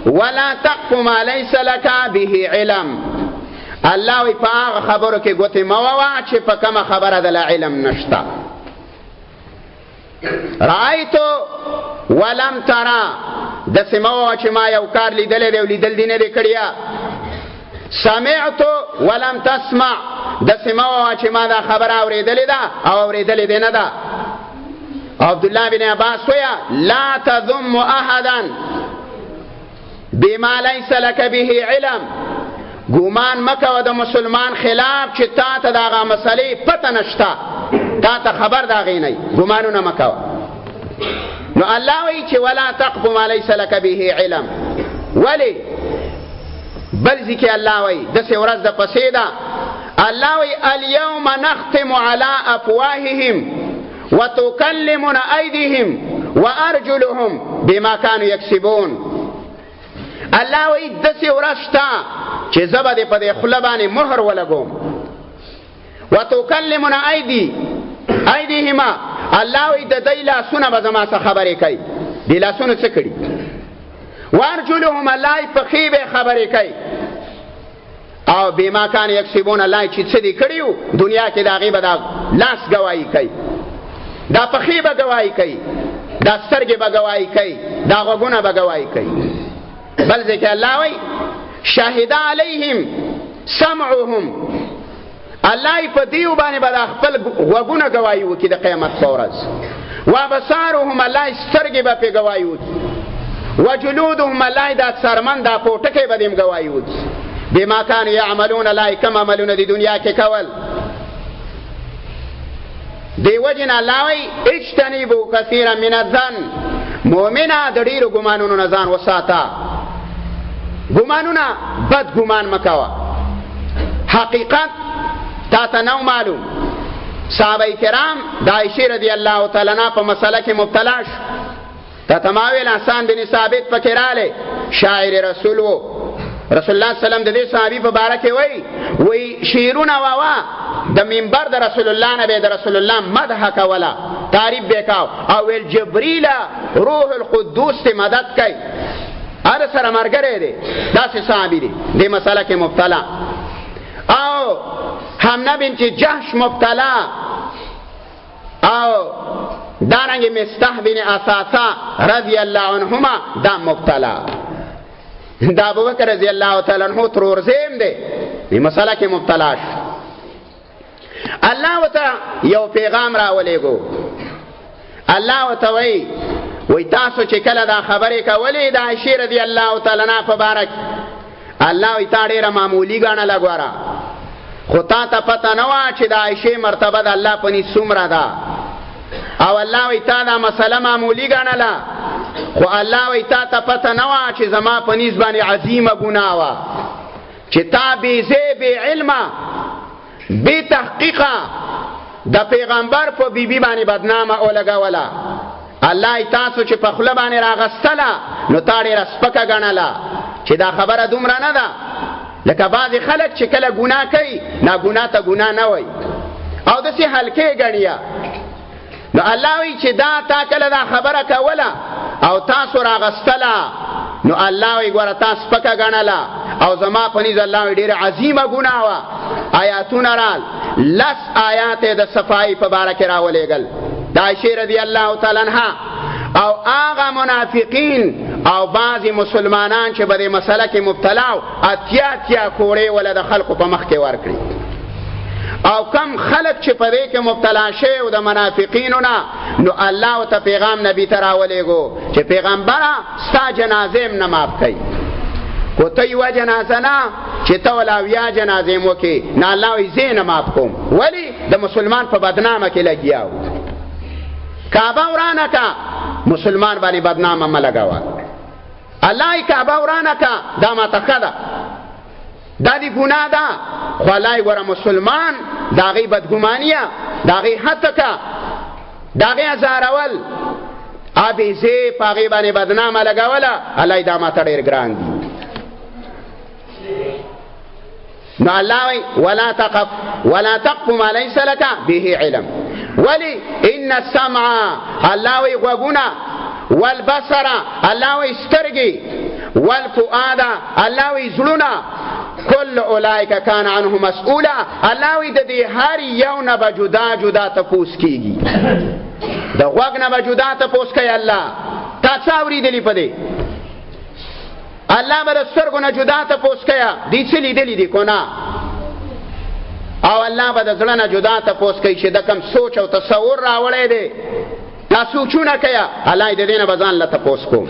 ولا تقف ما ليس لك به علم. الله وی په هغه خبرو کې ګوتې مه ووهه چې په کومه خبره د لا علم نشته. رأیتو ولم ترى داسې مه ووهه چې ما یو کار لیدلی دی او لیدل دې نه دی کړی. سمعتو ولم تسمع داسې مه ووهه چې ما دا خبره اورېدلې ده او اورېدلې دې نه ده. عبدالله بن عباس ویا لا تذم احدا بما ليس لك به علم. ګومان مکوه د مسلمان خلاف چې تا ته د هغه مسلې پته نشته، تا ته خبر د هغې نه ګمانونه مکوه. نو الله وایي چې ولا تقف ما ليس لك به علم. ولې بل ځای کې الله وایي داسې ورځ د پسې ده، الله وایي اليوم نختم على افواههم وتكلمنا ايديهم وارجلهم بما كانوا يكسبون. الله وی دسی ورشتا چې زبا دې په دې خوله باندې مهر ولګوم. وتكلمنا ايديهما الله وی د دې لاسونه به زما څخه خبرې کوي. دې لاسونه څه کړي؟ وارجلهم الله په خې به خبرې کوي. او بما كانوا يكسبون الله چې څه دې کړیو دنیا کې د هغې به دا لاس ګواهي کوي، دا پخې به ګواهي کوي، دا سترګې به ګواهي کوي، دا غوږونه به ګواهي کوي. بل ځکه الله وایي شهد علیهم سمعهم، الله په دیو باندې به خپل غوږونه ګواهي وکړي د قیامت په ورځ. وابصارهم الله سترګې به پرې ګواهي وکړي. وجلودهم الله دا څرمن دا پوټکی به دې هم ګواهي وکړي. بما کانوا یعملون الله کوم عملونه د دنیا کې کول. دی وجن الله وی اجتنبوا كثيرا من الظن. مؤمنه د ډیرو ګمانونو نه ځان وساته. ګمانونه بد ګمان مکوه. حقیقت تا ته نو معلوم. صحابه کرام د عائشه رضی الله تعالی عنها په مسله کې مبتلا شو. تا تماویل حسن بن ثابت پکې راله شاعر رسول وو. رسول الله صلی الله علیه وسلم د دې صحابي په باره کې وی شعرونه واوا د منبر د رسول الله نه به د رسول الله مدح کولا، تعریف وکاو او ویل جبرئیل روح القدوس ته مدد کوي. هر سره مرګره دی داسې صحابي دی دې مسله کې مبتلا. او حمنه بنت جحش مبتلا، او دارنګ مستح بن اساسا رضی الله عنهما دا مبتلا. دا ابوبکر رضی الله تعالی عنہ ترور زیم دی دې مسله کې مبتلا شو. الله وته یو پیغام را ولېګو. الله وته وی تاسو چې کله دا خبرې کولې د عائشې رضی الله تعالی عنها په باره کې، الله وی تا ډېره معمولي ګڼله ګوره، خو تا ته پته نه وه چې د عائشې مرتبه د الله په نس څومره ده. او الله وی تا دا مسله معمولي ګڼله، خو الله وی تا ته پته نه وه چې زما په نس باندې عظیمه ګناه وه چې تا بېځې بې علمه بی تحقیقا د پیغمبر په بیبي باندې بدنامه اولګوله. الله تاسو چې په خوله باندې راغستله نو تا ډېره سپکه ګڼله چې دا خبره دومره نه ده. لکه بعضې خلک چې کله ګناه کوي ناګناه ته ګناه نه وایي او داسې هلکې ګڼي. نو الله وایي چې دا تا کله دا خبره کوله او تاسو راغستله نو الله وایي ګوره تا سپکه ګڼله او زما په نظر الله ډېره عظیمه ګناه وه. آیاتونه رال لس آیات د صفائی په باره کې راولېږل د عائشې رضی الله تعالی عنها او هغه منافقین او بعضې مسلمانان چې په دې مسله کې مبتلا و اتیا کوړې وله د خلکو په مخ کې ورکړي. او کم خلک چې په دې کې مبتلا شوي و د منافقینو نه نو الله ورته پیغام نبي ته راولېږو چې پیغمبره ستا جنازې هم نه معاف کوي. کو ته یوه جنازه نه چې ته ولاویا جنازې م وکړې نه الله وایي زه یې نه معاف کوم. ولې د مسلمان په بدنامه کې لګیا و. کعبه ورانه که مسلمان باندې بدنامه مه لګوه. الله یې کعبه ورانه که دا ماته ښه ده، دا دې ګناه ده، خو الله یې ګوره مسلمان د هغې بدګمانیه د هغې هتکه د هغې ازارول ابېزې په هغې باندې بدنامه لګوله الله یې دا ماته ډېر ګران دي. نو الله وی ولا تقف ما ليس لك به علم. ولی ان السمع الله وی غوږونه والبصر الله وی سترګې والفؤاد الله وی زړونه کل اولئک کان عنه مسئولا الله وی د دې هر یو نه به جدا جدا تپوس کیږي د غوږ نه به جدا تپوس کوي الله تا څه اورېدلي په دې الله به د سترګو نه جدا تپوس کوي دې څه لیدلي دي کو نه او الله به د زړه نه جدا تپوس کوي چې د کم سوچ او تصور راوړی دی دا سوچونه کوي الله دې نه به ځان له تپوس کوم